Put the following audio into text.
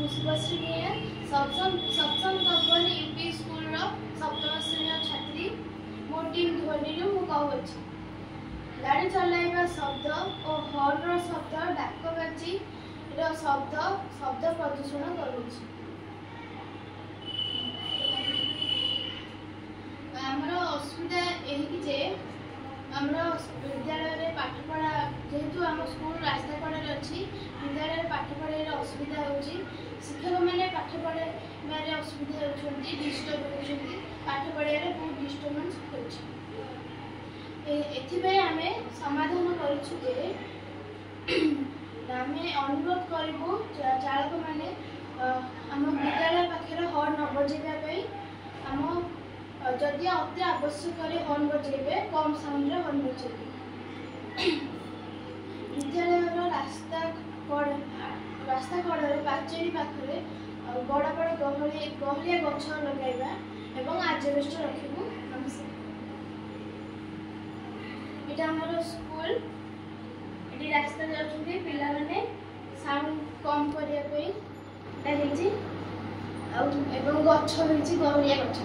पुष्पश्री सप्तम तपन UP school सप्तम श्रेणी छात्री मो टीम ध्वनि मु कहूँ गाड़ी चलाइबा शब्द और हॉर्न शब्द डाकबाजी शब्द शब्द प्रदूषण करुच्ची आमर असुविधा यही जे आमर विद्यालय में पाठपढ़ा जेहेतु आम स्कूल रास्ता कड़े अच्छी विद्यालय में पाठ पढ़ाई असुविधा हो शिक्षक मैंने पाठ पढ़ाई असुविधा होती डिस्टर्ब होती पाठ पढ़ाई बहुत डिस्टर्बांस होमें आम समाधान करें अनुरोध करूँ चालक मैंने आम विद्यालय पाखे हॉर्न न बजाइवाई आम जदि अति आवश्यक हॉर्न बजेबे कम साउंड रे हॉर्न बजेबे विद्यालय रास्ता कड़े पाचेरी पाखे बड़ बड़ गहलिया गछ लगाइबा एवं आजबेस्ट रखिबू एटा हमर स्कूल एटी रास्ता जाउछथि पिला माने साउंड कम करिया पई एटा हेछि एवं गछ होइछि गहलिया गछ।